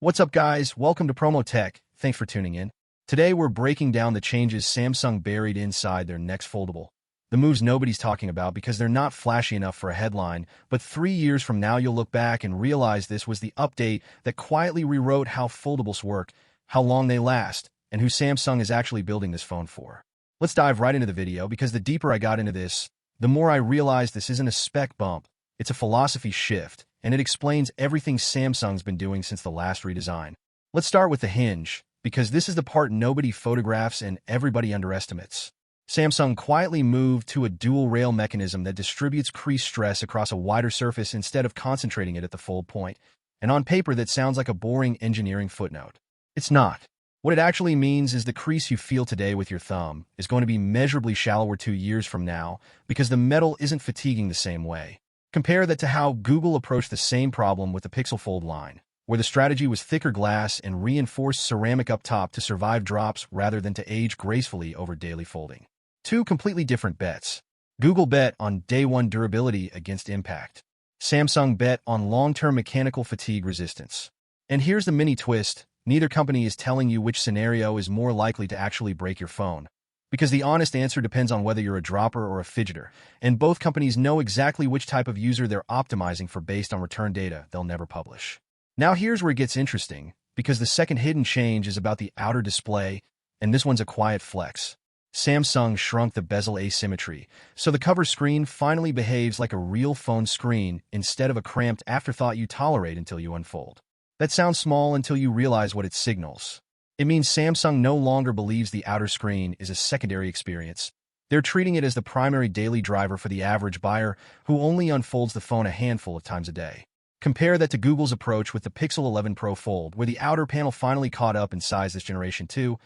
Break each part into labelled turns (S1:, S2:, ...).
S1: What's up, guys? Welcome to Promotech. Thanks for tuning in. Today, we're breaking down the changes Samsung buried inside their next foldable. The moves nobody's talking about because they're not flashy enough for a headline, but 3 years from now, you'll look back and realize this was the update that quietly rewrote how foldables work, how long they last, and who Samsung is actually building this phone for. Let's dive right into the video because the deeper I got into this, the more I realized this isn't a spec bump, it's a philosophy shift, and it explains everything Samsung's been doing since the last redesign. Let's start with the Hinge, because this is the part nobody photographs and everybody underestimates. Samsung quietly moved to a dual-rail mechanism that distributes crease stress across a wider surface instead of concentrating it at the fold point, and on paper that sounds like a boring engineering footnote. It's not. What it actually means is the crease you feel today with your thumb is going to be measurably shallower 2 years from now because the metal isn't fatiguing the same way. Compare that to how Google approached the same problem with the Pixel Fold line, where the strategy was thicker glass and reinforced ceramic up top to survive drops rather than to age gracefully over daily folding. Two completely different bets. Google bet on day one durability against impact. Samsung bet on long-term mechanical fatigue resistance. And here's the mini twist. Neither company is telling you which scenario is more likely to actually break your phone, because the honest answer depends on whether you're a dropper or a fidgeter, and both companies know exactly which type of user they're optimizing for based on return data they'll never publish. Now here's where it gets interesting, because the second hidden change is about the outer display, and this one's a quiet flex. Samsung shrunk the bezel asymmetry, so the cover screen finally behaves like a real phone screen instead of a cramped afterthought you tolerate until you unfold. That sounds small until you realize what it signals. It means Samsung no longer believes the outer screen is a secondary experience. They're treating it as the primary daily driver for the average buyer who only unfolds the phone a handful of times a day. Compare that to Google's approach with the Pixel 11 Pro Fold, where the outer panel finally caught up in size this generation too,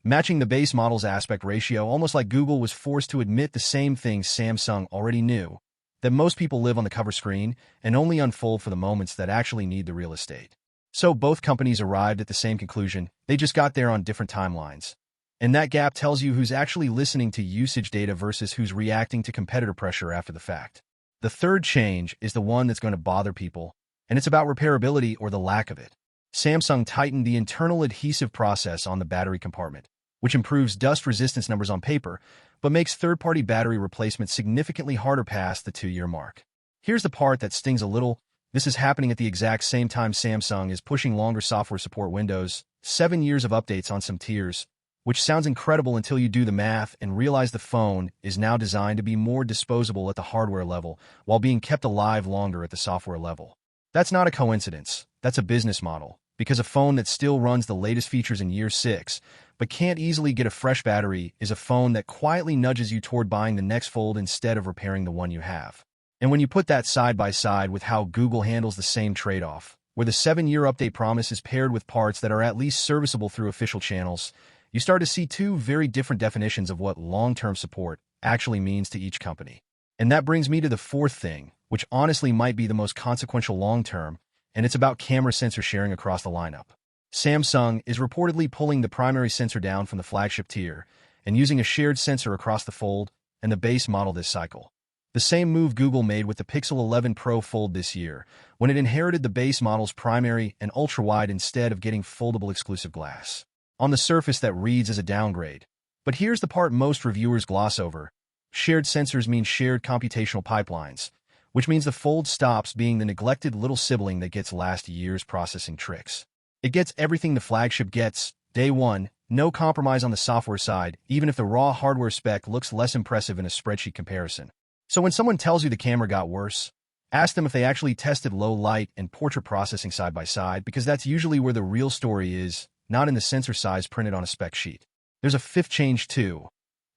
S1: matching the base model's aspect ratio almost like Google was forced to admit the same things Samsung already knew, that most people live on the cover screen and only unfold for the moments that actually need the real estate. So both companies arrived at the same conclusion, they just got there on different timelines. And that gap tells you who's actually listening to usage data versus who's reacting to competitor pressure after the fact. The third change is the one that's going to bother people, and it's about repairability or the lack of it. Samsung tightened the internal adhesive process on the battery compartment, which improves dust resistance numbers on paper, but makes third-party battery replacement significantly harder past the 2-year mark. Here's the part that stings a little. This is happening at the exact same time Samsung is pushing longer software support windows, 7 years of updates on some tiers, which sounds incredible until you do the math and realize the phone is now designed to be more disposable at the hardware level while being kept alive longer at the software level. That's not a coincidence. That's a business model, because a phone that still runs the latest features in year 6 but can't easily get a fresh battery is a phone that quietly nudges you toward buying the next fold instead of repairing the one you have. And when you put that side by side with how Google handles the same trade-off, where the 7-year update promise is paired with parts that are at least serviceable through official channels, you start to see two very different definitions of what long-term support actually means to each company. And that brings me to the fourth thing, which honestly might be the most consequential long-term, and it's about camera sensor sharing across the lineup. Samsung is reportedly pulling the primary sensor down from the flagship tier and using a shared sensor across the Fold and the base model this cycle. The same move Google made with the Pixel 11 Pro Fold this year, when it inherited the base model's primary and ultra-wide instead of getting foldable exclusive glass. On the surface, that reads as a downgrade. But here's the part most reviewers gloss over. Shared sensors mean shared computational pipelines, which means the Fold stops being the neglected little sibling that gets last year's processing tricks. It gets everything the flagship gets, day one, no compromise on the software side, even if the raw hardware spec looks less impressive in a spreadsheet comparison. So when someone tells you the camera got worse, ask them if they actually tested low light and portrait processing side by side, because that's usually where the real story is, not in the sensor size printed on a spec sheet. There's a fifth change too,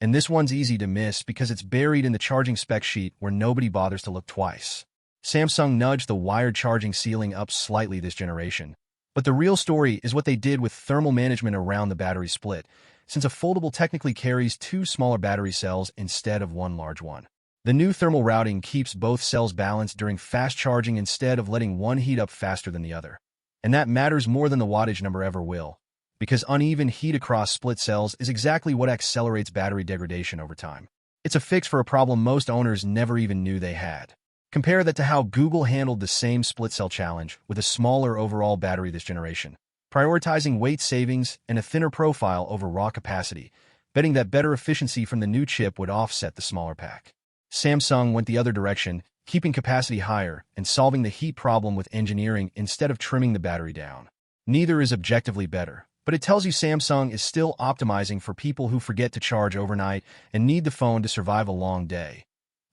S1: and this one's easy to miss because it's buried in the charging spec sheet where nobody bothers to look twice. Samsung nudged the wired charging ceiling up slightly this generation, but the real story is what they did with thermal management around the battery split, since a foldable technically carries 2 smaller battery cells instead of 1 large one. The new thermal routing keeps both cells balanced during fast charging instead of letting one heat up faster than the other. And that matters more than the wattage number ever will, because uneven heat across split cells is exactly what accelerates battery degradation over time. It's a fix for a problem most owners never even knew they had. Compare that to how Google handled the same split cell challenge with a smaller overall battery this generation. prioritizing weight savings and a thinner profile over raw capacity, betting that better efficiency from the new chip would offset the smaller pack. Samsung went the other direction, keeping capacity higher and solving the heat problem with engineering instead of trimming the battery down. Neither is objectively better, but it tells you Samsung is still optimizing for people who forget to charge overnight and need the phone to survive a long day.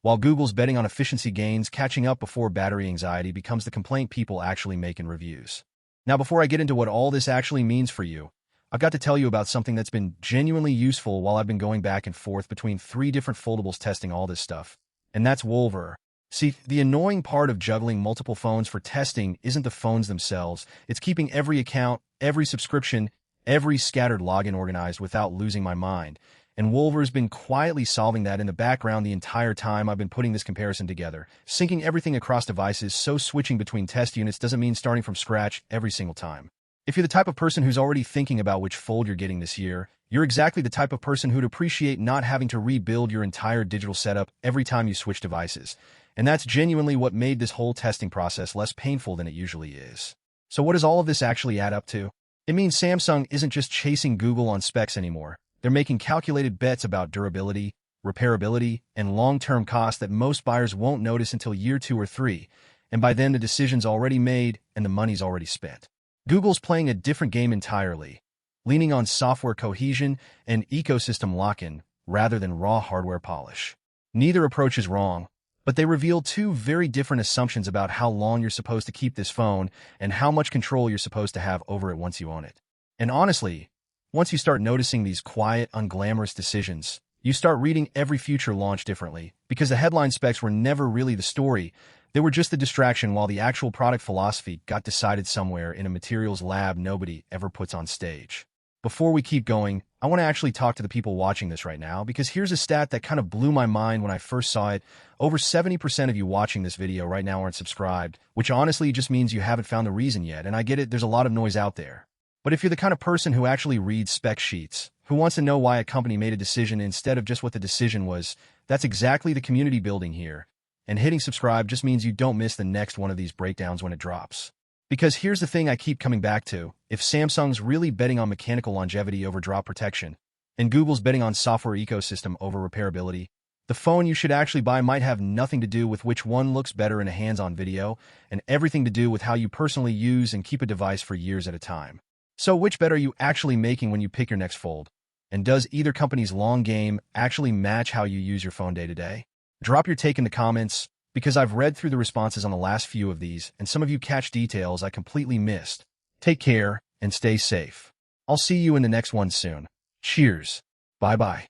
S1: While Google's betting on efficiency gains, catching up before battery anxiety becomes the complaint people actually make in reviews. Now, before I get into what all this actually means for you, I've got to tell you about something that's been genuinely useful while I've been going back and forth between 3 different foldables testing all this stuff, and that's Wolver. See, the annoying part of juggling multiple phones for testing isn't the phones themselves, it's keeping every account, every subscription, every scattered login organized without losing my mind. And Wolver's been quietly solving that in the background the entire time I've been putting this comparison together, syncing everything across devices so switching between test units doesn't mean starting from scratch every single time. If you're the type of person who's already thinking about which fold you're getting this year, you're exactly the type of person who'd appreciate not having to rebuild your entire digital setup every time you switch devices. And that's genuinely what made this whole testing process less painful than it usually is. So what does all of this actually add up to? It means Samsung isn't just chasing Google on specs anymore. They're making calculated bets about durability, repairability, and long-term costs that most buyers won't notice until year 2 or 3, and by then the decision's already made and the money's already spent. Google's playing a different game entirely, leaning on software cohesion and ecosystem lock-in rather than raw hardware polish. Neither approach is wrong, but they reveal 2 very different assumptions about how long you're supposed to keep this phone and how much control you're supposed to have over it once you own it. And honestly, once you start noticing these quiet, unglamorous decisions, you start reading every future launch differently, because the headline specs were never really the story. They were just the distraction while the actual product philosophy got decided somewhere in a materials lab nobody ever puts on stage. Before we keep going, I want to actually talk to the people watching this right now, because here's a stat that kind of blew my mind when I first saw it. Over 70% of you watching this video right now aren't subscribed, which honestly just means you haven't found the reason yet, and I get it, there's a lot of noise out there. But if you're the kind of person who actually reads spec sheets, who wants to know why a company made a decision instead of just what the decision was, that's exactly the community building here. And hitting subscribe just means you don't miss the next one of these breakdowns when it drops. Because here's the thing I keep coming back to. If Samsung's really betting on mechanical longevity over drop protection, and Google's betting on software ecosystem over repairability, the phone you should actually buy might have nothing to do with which one looks better in a hands-on video, and everything to do with how you personally use and keep a device for years at a time. So which bet are you actually making when you pick your next fold? And does either company's long game actually match how you use your phone day to day? Drop your take in the comments, because I've read through the responses on the last few of these, and some of you catch details I completely missed. Take care, and stay safe. I'll see you in the next one soon. Cheers. Bye-bye.